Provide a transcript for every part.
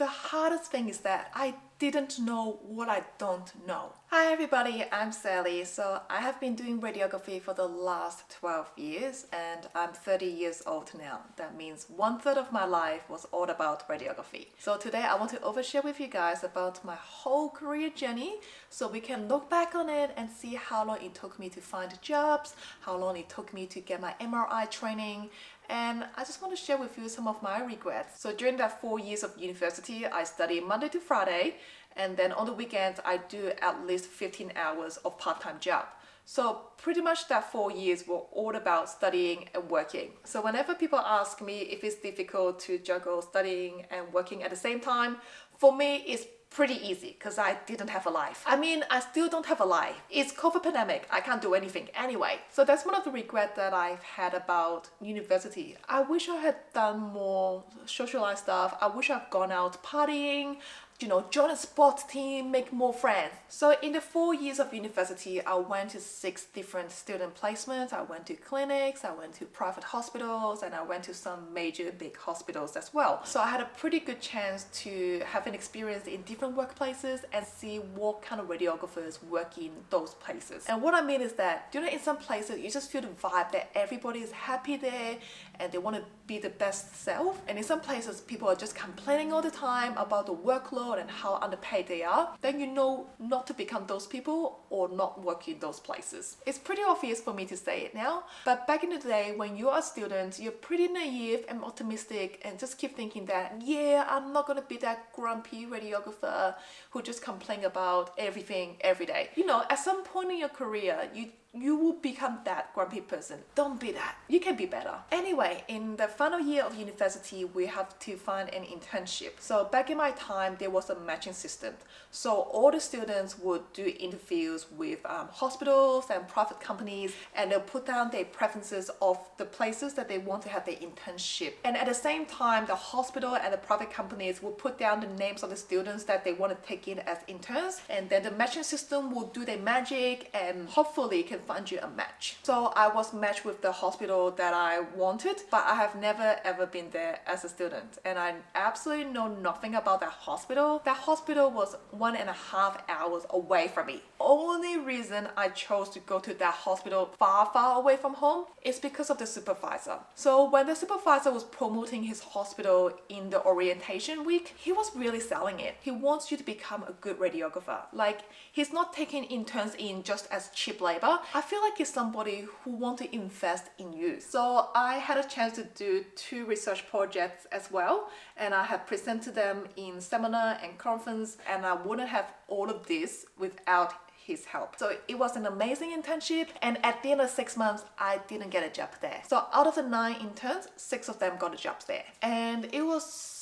The hardest thing is that I didn't know what I don't know. Hi everybody, I'm Sally. So I have been doing radiography for the last 12 years and I'm 30 years old now. That means 1/3 of my life was all about radiography. So today I want to overshare with you guys about my whole career journey so we can look back on it and see how long it took me to find jobs, how long it took me to get my MRI training, and I just want to share with you some of my regrets. So during that 4 years of university, I studied Monday to Friday, and then on the weekends, I do at least 15 hours of part-time job. So pretty much that 4 years were all about studying and working. So whenever people ask me if it's difficult to juggle studying and working at the same time, for me, it's pretty easy because I didn't have a life. I mean, I still don't have a life. It's COVID pandemic. I can't do anything anyway. So that's one of the regrets that I've had about university. I wish I had done more socialized stuff. I wish I've gone out partying, join a sports team, make more friends. So in the 4 years of university, I went to 6 different student placements. I went to clinics, I went to private hospitals, and I went to some major big hospitals as well. So I had a pretty good chance to have an experience in different workplaces and see what kind of radiographers work in those places. And what I mean is that, in some places, you just feel the vibe that everybody is happy there and they want to be the best self. And in some places, people are just complaining all the time about the workload and how underpaid they are. Then you know not to become those people or not work in those places. It's pretty obvious for me to say it now, but back in the day when you are a student, you're pretty naive and optimistic and just keep thinking that, yeah, I'm not gonna be that grumpy radiographer who just complain about everything every day. At some point in your career, you will become that grumpy person. Don't be that. You can be better. Anyway, in the final year of university, we have to find an internship. So back in my time, there was a matching system. So all the students would do interviews with hospitals and private companies, and they'll put down their preferences of the places that they want to have their internship. And at the same time, the hospital and the private companies will put down the names of the students that they want to take in as interns. And then the matching system will do their magic and hopefully can find you a match. So I was matched with the hospital that I wanted, but I have never ever been there as a student. And I absolutely know nothing about that hospital. That hospital was 1.5 hours away from me. Only reason I chose to go to that hospital far away from home is because of the supervisor. So when the supervisor was promoting his hospital in the orientation week, he was really selling it. He wants you to become a good radiographer. Like, he's not taking interns in just as cheap labor. I feel like he's somebody who wants to invest in you. So I had a chance to do 2 research projects as well, and I have presented them in seminar and conference, and I wouldn't have all of this without his help. So it was an amazing internship, and at the end of 6 months, I didn't get a job there. So out of the 9 interns, 6 of them got a job there. And it was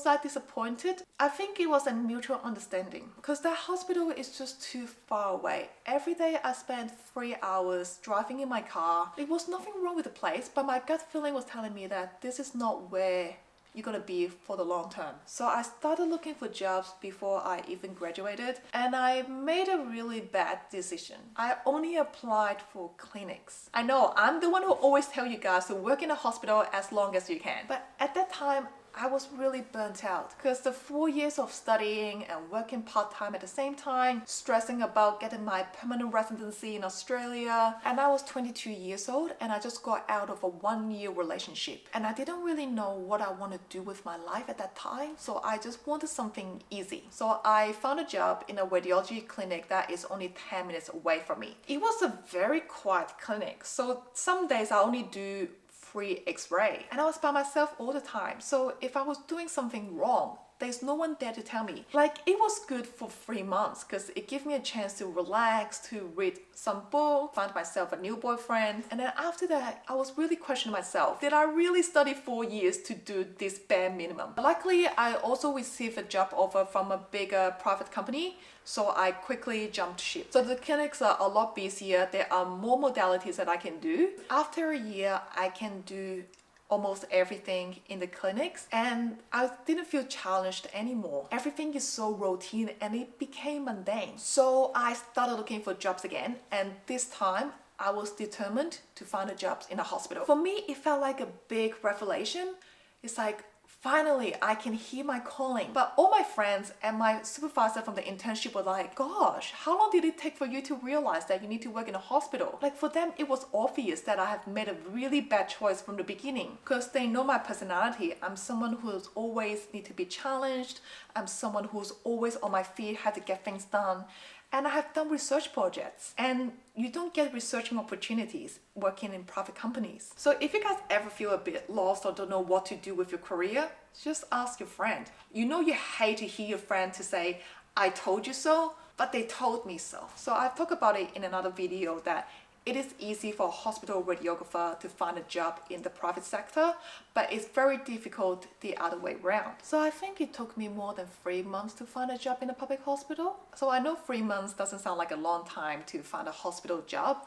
I disappointed? I think it was a mutual understanding because that hospital is just too far away. Every day I spent 3 hours driving in my car. There was nothing wrong with the place, but my gut feeling was telling me that this is not where you're gonna be for the long term. So I started looking for jobs before I even graduated, and I made a really bad decision. I only applied for clinics. I know I'm the one who always tell you guys to work in a hospital as long as you can, but at that time I was really burnt out because the 4 years of studying and working part-time at the same time, stressing about getting my permanent residency in Australia, and I was 22 years old and I just got out of a 1-year relationship and I didn't really know what I want to do with my life at that time, so I just wanted something easy. So I found a job in a radiology clinic that is only 10 minutes away from me. It was a very quiet clinic, so some days I only do free X-ray, and I was by myself all the time. So if I was doing something wrong, there's no one there to tell me. Like, it was good for 3 months because it gave me a chance to relax, to read some book, find myself a new boyfriend. And then after that, I was really questioning myself. Did I really study 4 years to do this bare minimum? Luckily, I also received a job offer from a bigger private company, so I quickly jumped ship. So the clinics are a lot busier. There are more modalities that I can do. After a year, I can do almost everything in the clinics, and I didn't feel challenged anymore. Everything is so routine and it became mundane. So I started looking for jobs again, and this time I was determined to find a job in a hospital. For me, it felt like a big revelation. It's like Finally, I can hear my calling. But all my friends and my supervisor from the internship were like, gosh, how long did it take for you to realize that you need to work in a hospital? Like for them, it was obvious that I have made a really bad choice from the beginning because they know my personality. I'm someone who's always need to be challenged. I'm someone who's always on my feet, had to get things done. And I have done research projects, and you don't get researching opportunities working in private companies. So if you guys ever feel a bit lost or don't know what to do with your career, just ask your friend. You know you hate to hear your friend to say, I told you so, but they told me so. So I've talked about it in another video that it is easy for a hospital radiographer to find a job in the private sector, but it's very difficult the other way around. So I think it took me more than 3 months to find a job in a public hospital. So I know 3 months doesn't sound like a long time to find a hospital job,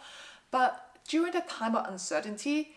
but during the time of uncertainty,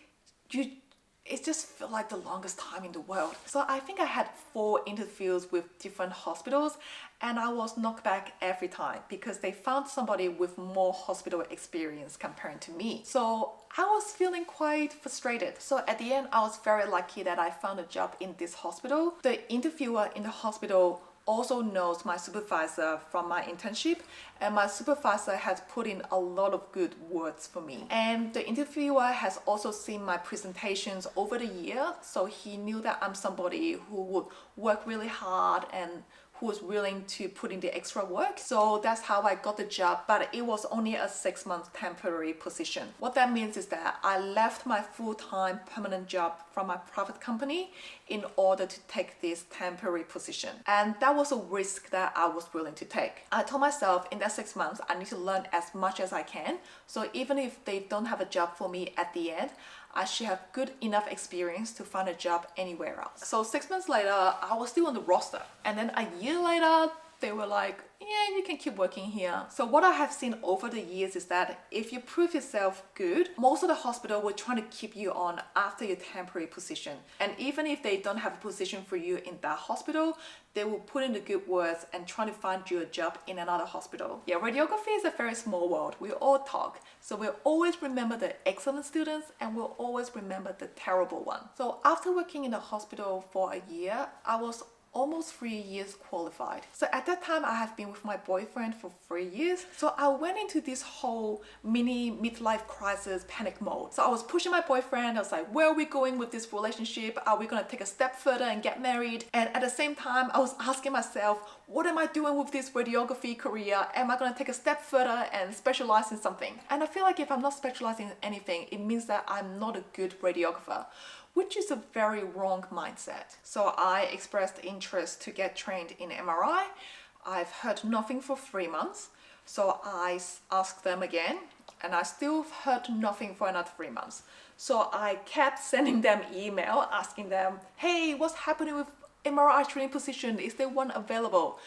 it just felt like the longest time in the world. So I think I had 4 interviews with different hospitals and I was knocked back every time because they found somebody with more hospital experience compared to me. So I was feeling quite frustrated. So at the end, I was very lucky that I found a job in this hospital. The interviewer in the hospital also knows my supervisor from my internship, and my supervisor has put in a lot of good words for me. And the interviewer has also seen my presentations over the year, so he knew that I'm somebody who would work really hard and who was willing to put in the extra work. So that's how I got the job, but it was only a 6-month temporary position. What that means is that I left my full-time permanent job from my private company in order to take this temporary position. And that was a risk that I was willing to take. I told myself in that 6 months, I need to learn as much as I can. So even if they don't have a job for me at the end, I should have good enough experience to find a job anywhere else. So 6 months later, I was still on the roster. And then a year later, they were like, yeah, you can keep working here. So what I have seen over the years is that if you prove yourself good, most of the hospital will try to keep you on after your temporary position. And even if they don't have a position for you in that hospital, they will put in the good words and try to find you a job in another hospital. Yeah, radiography is a very small world. We all talk. So we'll always remember the excellent students and we'll always remember the terrible ones. So after working in the hospital for a year, I was almost 3 years qualified. So at that time, I have been with my boyfriend for 3 years. So I went into this whole mini midlife crisis panic mode. So I was pushing my boyfriend. I was like, where are we going with this relationship? Are we gonna take a step further and get married? And at the same time, I was asking myself, what am I doing with this radiography career? Am I gonna take a step further and specialize in something? And I feel like if I'm not specializing in anything, it means that I'm not a good radiographer, which is a very wrong mindset. So I expressed interest to get trained in MRI. I've heard nothing for 3 months. So I asked them again and I still heard nothing for another 3 months. So I kept sending them email asking them, hey, what's happening with MRI training position? Is there one available?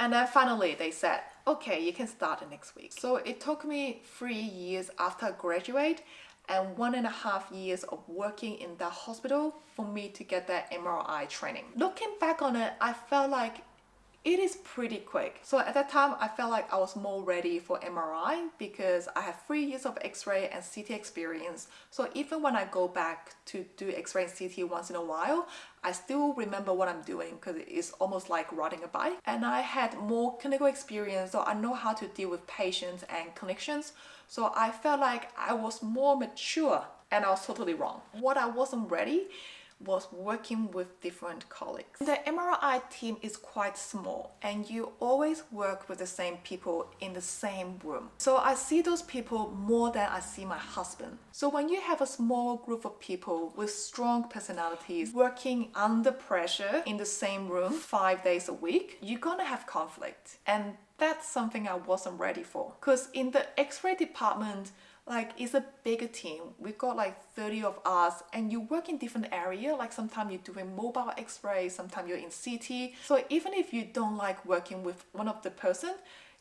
And then finally they said, okay, you can start next week. So it took me 3 years after I graduate and 1.5 years of working in that hospital for me to get that MRI training. Looking back on it, I felt like it is pretty quick. So at that time, I felt like I was more ready for MRI because I have 3 years of X-ray and CT experience. So even when I go back to do X-ray and CT once in a while, I still remember what I'm doing because it's almost like riding a bike. And I had more clinical experience, so I know how to deal with patients and clinicians. So I felt like I was more mature, and I was totally wrong. What I wasn't ready was working with different colleagues. The MRI team is quite small and you always work with the same people in the same room. So I see those people more than I see my husband. So when you have a small group of people with strong personalities working under pressure in the same room 5 days a week, you're gonna have conflict. And that's something I wasn't ready for. Because in the X-ray department, like it's a bigger team. We've got like 30 of us and you work in different area. Like sometimes you're doing mobile X-ray, sometimes you're in CT. So even if you don't like working with one of the person,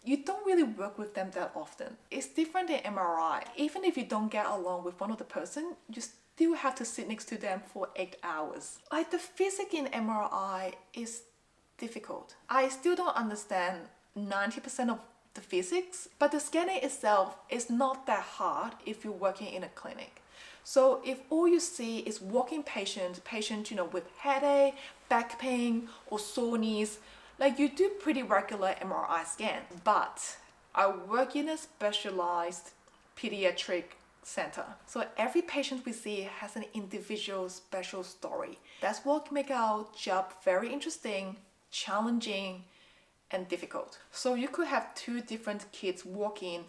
you don't really work with them that often. It's different in MRI. Even if you don't get along with one of the person, you still have to sit next to them for 8 hours. Like the physics in MRI is difficult. I still don't understand 90% of the physics, but the scanning itself is not that hard if you're working in a clinic. So if all you see is walking patient, with headache, back pain, or sore knees, like you do pretty regular MRI scan. But I work in a specialized pediatric center. So every patient we see has an individual special story. That's what makes our job very interesting, challenging, and difficult. So you could have two different kids walk in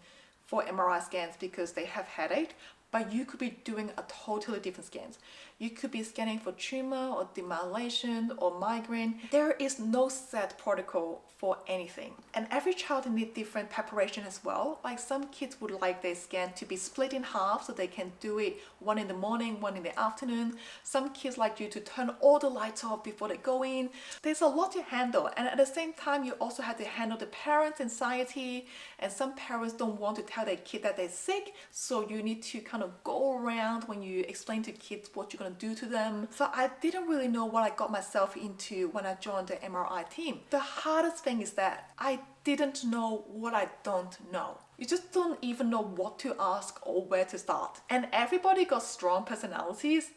for MRI scans because they have headache, but you could be doing a totally different scans. You could be scanning for tumor or demyelination or migraine. There is no set protocol for anything. And every child needs different preparation as well. Like some kids would like their scan to be split in half so they can do it one in the morning, one in the afternoon. Some kids like you to turn all the lights off before they go in. There's a lot to handle. And at the same time, you also have to handle the parents' anxiety. And some parents don't want to tell their kid that they're sick. So you need to kind of go around when you explain to kids what you're going to do to them. So I didn't really know what I got myself into when I joined the MRI team. The hardest thing is that I didn't know what I don't know. You just don't even know what to ask or where to start. And everybody got strong personalities.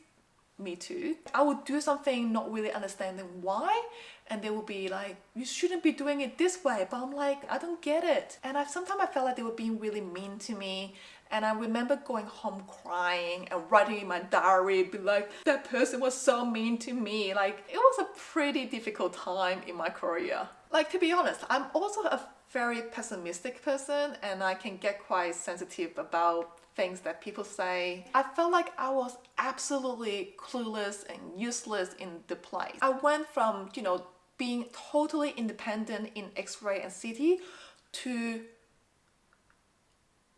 Me too. I would do something not really understanding why, and they would be like, you shouldn't be doing it this way, but I'm like, I don't get it. And sometimes I felt like they were being really mean to me. And I remember going home crying and writing in my diary, be like, that person was so mean to me. Like, it was a pretty difficult time in my career. Like, to be honest, I'm also a very pessimistic person, and I can get quite sensitive about things that people say. I felt like I was absolutely clueless and useless in the place. I went from, being totally independent in X-ray and CT to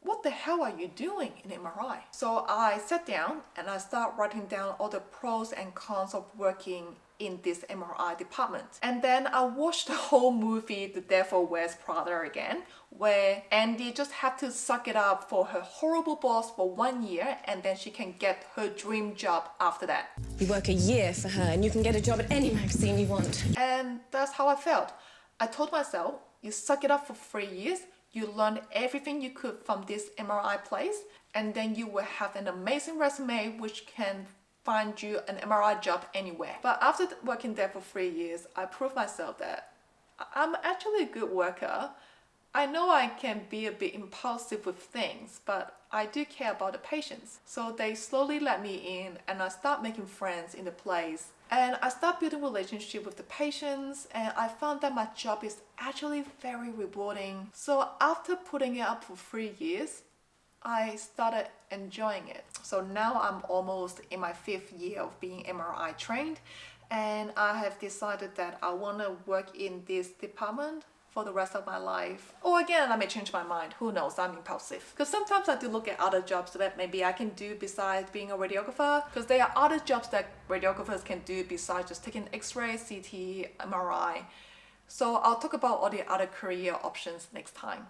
what the hell are you doing in MRI? So I sat down and I started writing down all the pros and cons of working in this MRI department. And then I watched the whole movie, The Devil Wears Prada again, where Andy just had to suck it up for her horrible boss for 1 year, and then she can get her dream job after that. You work a year for her and you can get a job at any magazine you want. And that's how I felt. I told myself, you suck it up for 3 years, you learn everything you could from this MRI place, and then you will have an amazing resume which can find you an MRI job anywhere. But after working there for 3 years, I proved myself that I'm actually a good worker. I know I can be a bit impulsive with things, but I do care about the patients. So they slowly let me in, and I start making friends in the place. And I start building relationship with the patients, and I found that my job is actually very rewarding. So after putting it up for 3 years, I started enjoying it. So now I'm almost in my 5th year of being MRI trained, and I have decided that I want to work in this department for the rest of my life. Or again, I may change my mind. Who knows? I'm impulsive. Because sometimes I do look at other jobs that maybe I can do besides being a radiographer. Because there are other jobs that radiographers can do besides just taking X-ray, CT, MRI. So I'll talk about all the other career options next time.